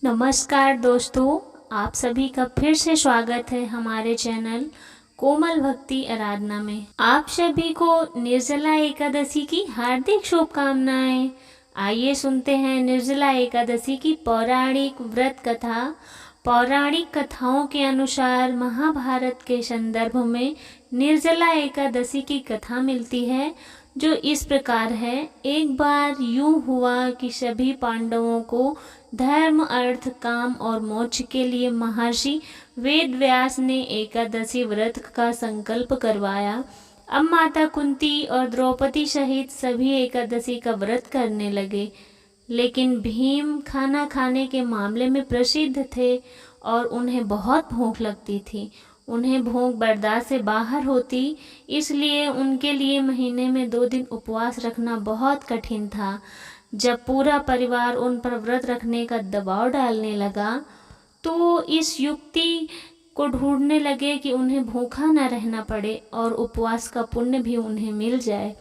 नमस्कार दोस्तों, आप सभी का फिर से स्वागत है हमारे चैनल कोमल भक्ति आराधना में। आप सभी को निर्जला एकादशी की हार्दिक शुभकामनाएं। आइए सुनते हैं निर्जला एकादशी की पौराणिक व्रत कथा। पौराणिक कथाओं के अनुसार महाभारत के संदर्भ में निर्जला एकादशी की कथा मिलती है, जो इस प्रकार है। एक बार यूं हुआ कि सभी पांडवों को धर्म, अर्थ, काम और मोक्ष के लिए महर्षि वेद व्यास ने एकादशी व्रत का संकल्प करवाया। अब माता कुंती और द्रौपदी सहित सभी एकादशी का व्रत करने लगे, लेकिन भीम खाना खाने के मामले में प्रसिद्ध थे और उन्हें बहुत भूख लगती थी। उन्हें भूख बर्दाश्त से बाहर होती, इसलिए उनके लिए महीने में 2 दिन उपवास रखना बहुत कठिन था। जब पूरा परिवार उन पर व्रत रखने का दबाव डालने लगा, तो इस युक्ति को ढूंढने लगे कि उन्हें भूखा न रहना पड़े और उपवास का पुण्य भी उन्हें मिल जाए।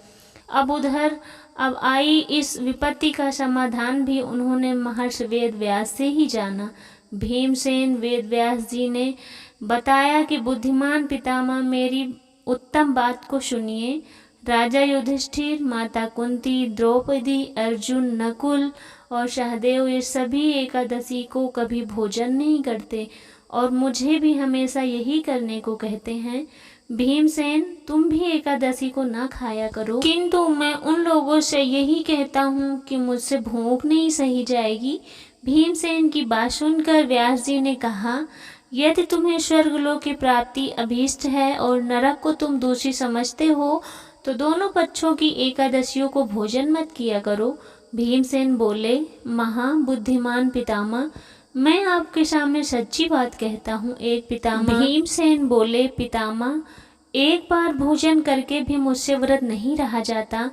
अब आई इस विपत्ति का समाधान भी उन्होंने महर्षि वेद व्यास से ही जाना। भीमसेन वेद व्यास जी ने बताया कि बुद्धिमान पितामह, मेरी उत्तम बात को सुनिए। राजा युधिष्ठिर, माता कुंती, द्रौपदी, अर्जुन, नकुल और सहदेव ये सभी एकादशी को कभी भोजन नहीं करते और मुझे भी हमेशा यही करने को कहते हैं। भीमसेन, तुम भी एकादशी को ना खाया करो, किंतु मैं उन लोगों से यही कहता हूँ कि मुझसे भूख नहीं सही जाएगी। भीमसेन की बात सुनकर व्यास जी ने कहा, यदि तुम्हें स्वर्गलोक की प्राप्ति अभीष्ट है और नरक को तुम दोषी समझते हो, तो दोनों पक्षों की एकादशियों को भोजन मत किया करो। भीमसेन बोले, महाबुद्धिमान पितामह, मैं आपके सामने सच्ची बात कहता हूँ। एक पितामह भीमसेन बोले, पितामह, एक बार भोजन करके भी मुझसे व्रत नहीं रहा जाता,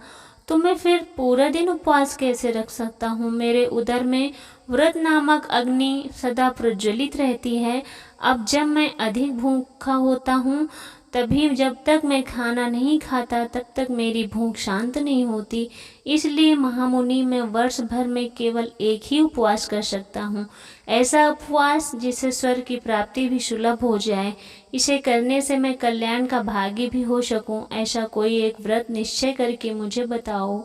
तो मैं फिर पूरा दिन उपवास कैसे रख सकता हूँ। मेरे उदर में व्रत नामक अग्नि सदा प्रज्वलित रहती है। अब जब मैं अधिक भूखा होता हूँ, तभी जब तक मैं खाना नहीं खाता तब तक मेरी भूख शांत नहीं होती। इसलिए महामुनि, मैं वर्ष भर में केवल एक ही उपवास कर सकता हूँ। ऐसा उपवास जिससे स्वर्ग की प्राप्ति भी सुलभ हो जाए। इसे करने से मैं कल्याण का भागी भी हो सकूं। ऐसा कोई एक व्रत निश्चय करके मुझे बताओ,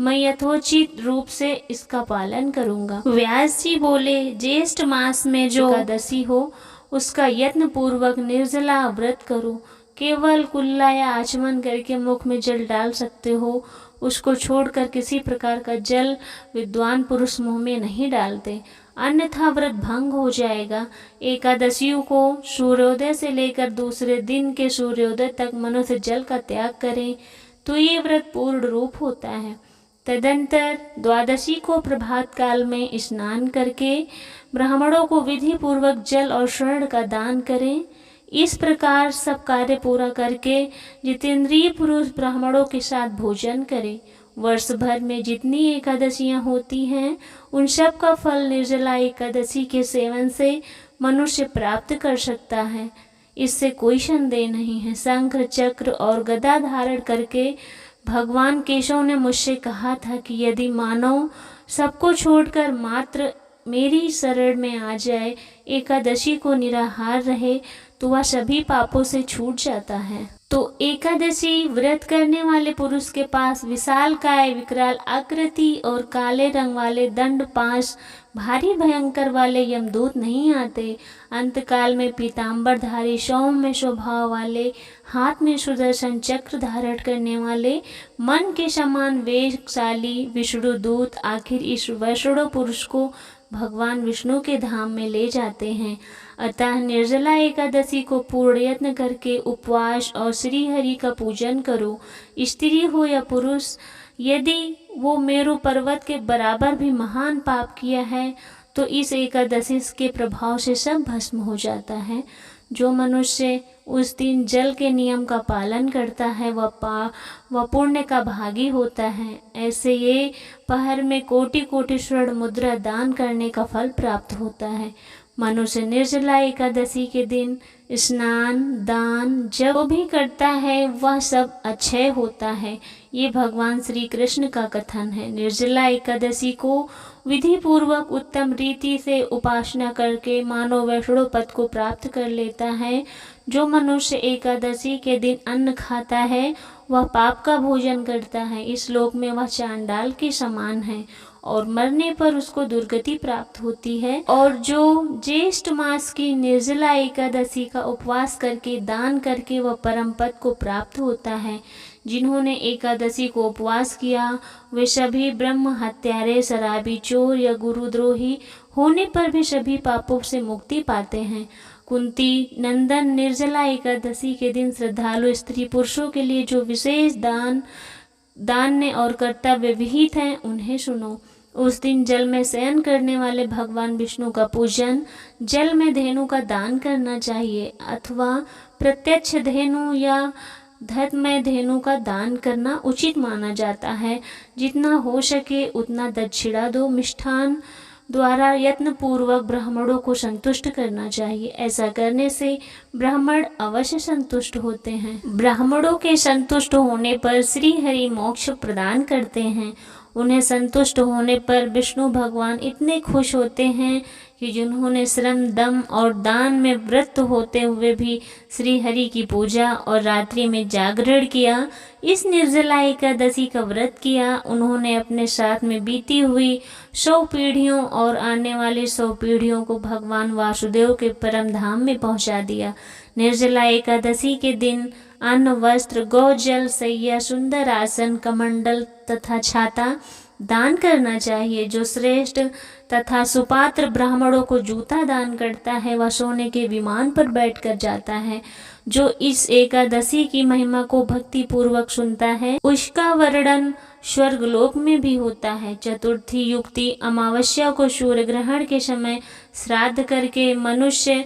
मैं यथोचित रूप से इसका पालन करूंगा। व्यास जी बोले, ज्येष्ठ मास में जो एकादशी हो, उसका यत्न पूर्वक निर्जला व्रत करो। केवल कुल्ला या आचमन करके मुख में जल डाल सकते हो। उसको छोड़कर किसी प्रकार का जल विद्वान पुरुष मुंह में नहीं डालते, अन्यथा व्रत भंग हो जाएगा। एकादशियों को सूर्योदय से लेकर दूसरे दिन के सूर्योदय तक मनुष्य जल का त्याग करे तो ये व्रत पूर्ण रूप होता है। तदंतर द्वादशी को प्रभात काल में स्नान करके ब्राह्मणों को विधि पूर्वक जल और स्वर्ण का दान करें। इस प्रकार सब कार्य पूरा करके जितेंद्रिय पुरुष ब्राह्मणों के साथ भोजन करें। वर्ष भर में जितनी एकादशियां होती हैं, उन सब का फल निर्जला एकादशी के सेवन से मनुष्य प्राप्त कर सकता है, इससे कोई संदेह नहीं है। शंख, चक्र और गदा धारण करके भगवान केशव ने मुझसे कहा था कि यदि मानव सबको छोड़कर मात्र मेरी शरण में आ जाए, एकादशी को निराहार रहे, तो वह सभी पापों से छूट जाता है। तो एकादशी व्रत करने वाले पुरुष के पास विशाल काय, विकराल आकृति और काले रंग वाले दंड, 5 भारी भयंकर वाले यमदूत नहीं आते। अंतकाल में पीताम्बरधारी, सौम्य स्वभाव वाले, हाथ में सुदर्शन चक्र धारण करने वाले, मन के समान वेगशाली विष्णु दूत आखिर इस वैष्णव पुरुष को भगवान विष्णु के धाम में ले जाते हैं। अतः निर्जला एकादशी को पूर्ण यत्न करके उपवास और श्री हरि का पूजन करो। स्त्री हो या पुरुष, यदि वो मेरु पर्वत के बराबर भी महान पाप किया है, तो इस एकादशी के प्रभाव से सब भस्म हो जाता है। जो मनुष्य उस दिन जल के नियम का पालन करता है, वह पुण्य का भागी होता है। ऐसे ये पहर में कोटि कोटि स्वर्ण मुद्रा दान करने का फल प्राप्त होता है। मनुष्य निर्जला एकादशी के दिन स्नान, दान, जो भी करता है वह सब अक्षय होता है। ये भगवान श्री कृष्ण का कथन है। निर्जला एकादशी को विधि पूर्वक उत्तम रीति से उपासना करके मानव वैष्णव पद को प्राप्त कर लेता है। जो मनुष्य एकादशी के दिन अन्न खाता है वह पाप का भोजन करता है। इस लोक में वह चांडाल के समान है और मरने पर उसको दुर्गति प्राप्त होती है। और जो ज्येष्ठ मास की निर्जला एकादशी का उपवास करके दान करके वह परम पद को प्राप्त होता है। जिन्होंने एकादशी को उपवास किया वे सभी ब्रह्म हत्यारे, शराबी, चोर या गुरुद्रोही होने पर भी सभी पापों से मुक्ति पाते हैं। कुंती नंदन निर्जला एकादशी के दिन श्रद्धालु स्त्री पुरुषों के लिए जो विशेष दान और कर्तव्य विहित हैं उन्हें सुनो। उस दिन जल में शयन करने वाले भगवान विष्णु का पूजन, जल में धेनु का दान करना चाहिए अथवा प्रत्यक्ष धेनु या धत में धेनु का दान करना उचित माना जाता है। जितना हो सके उतना दक्षिणा दो। मिष्ठान द्वारा यत्न पूर्वक ब्राह्मणों को संतुष्ट करना चाहिए। ऐसा करने से ब्राह्मण अवश्य संतुष्ट होते हैं। ब्राह्मणों के संतुष्ट होने पर श्री हरि मोक्ष प्रदान करते हैं। उन्हें संतुष्ट होने पर विष्णु भगवान इतने खुश होते हैं कि जिन्होंने श्रम, दम और दान में व्रत होते हुए भी श्री हरि की पूजा और रात्रि में जागरण किया, इस निर्जला एकादशी का व्रत किया, उन्होंने अपने साथ में बीती हुई 100 पीढ़ियों और आने वाली 100 पीढ़ियों को भगवान वासुदेव के परम धाम में पहुंचा दिया। निर्जला एकादशी के दिन अन्न, वस्त्र, गौ जल, सैया, सुंदर आसन, कमंडल तथा छाता दान करना चाहिए। जो श्रेष्ठ तथा सुपात्र ब्राह्मणों को जूता दान करता है वह सोने के विमान पर बैठकर जाता है। जो इस एकादशी की महिमा को भक्ति पूर्वक सुनता है उसका वर्णन स्वर्गलोक में भी होता है। चतुर्थी युक्ति अमावस्या को सूर्य ग्रहण के समय श्राद्ध करके मनुष्य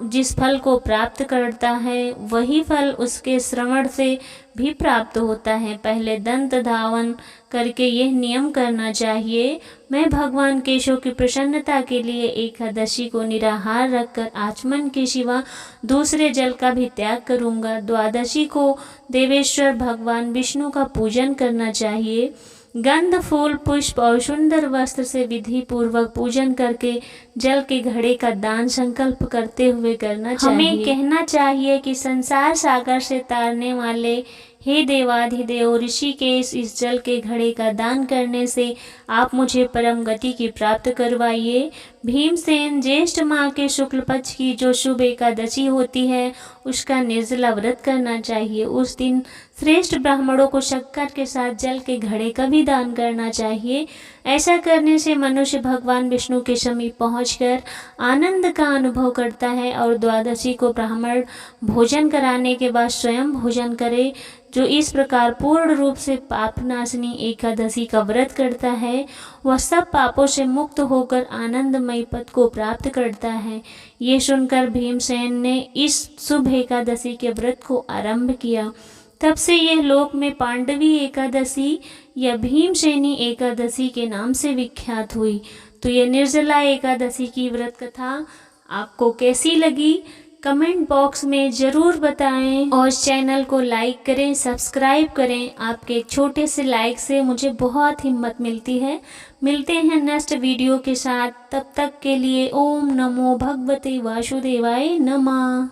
जिस फल को प्राप्त करता है वही फल उसके श्रवण से भी प्राप्त होता है। पहले दंत धावन करके यह नियम करना चाहिए, मैं भगवान केशव की प्रसन्नता के लिए एकादशी को निराहार रखकर आचमन के सिवा दूसरे जल का भी त्याग करूंगा। द्वादशी को देवेश्वर भगवान विष्णु का पूजन करना चाहिए। गंध, फूल, पुष्प और सुंदर वस्त्र से विधि पूर्वक पूजन करके जल के घड़े का दान संकल्प करते हुए करना चाहिए। हमें कहना चाहिए कि संसार सागर से तारने वाले हे देवाधिदेव ऋषिकेश, इस जल के घड़े का दान करने से आप मुझे परम गति की प्राप्त करवाइए। भीमसेन, ज्येष्ठ माह के शुक्ल पक्ष की जो शुभ एकादशी होती है उसका निर्जला व्रत करना चाहिए। उस दिन श्रेष्ठ ब्राह्मणों को शक्कर के साथ जल के घड़े का भी दान करना चाहिए। ऐसा करने से मनुष्य भगवान विष्णु के समीप पहुंचकर आनंद का अनुभव करता है। और द्वादशी को ब्राह्मण भोजन कराने के बाद स्वयं भोजन करे। जो इस प्रकार पूर्ण रूप से पापनाशनी एकादशी का व्रत करता है वह सब पापों से मुक्त होकर आनंदमय पद को प्राप्त करता है। ये सुनकर भीमसेन ने इस शुभ एकादशी के व्रत को आरंभ किया। तब से यह लोक में पांडवी एकादशी या भीमसेनी एकादशी के नाम से विख्यात हुई। तो ये निर्जला एकादशी की व्रत कथा आपको कैसी लगी कमेंट बॉक्स में ज़रूर बताएं और चैनल को लाइक करें, सब्सक्राइब करें। आपके एक छोटे से लाइक से मुझे बहुत हिम्मत मिलती है। मिलते हैं नेक्स्ट वीडियो के साथ, तब तक के लिए ओम नमो भगवते वासुदेवाय नमः।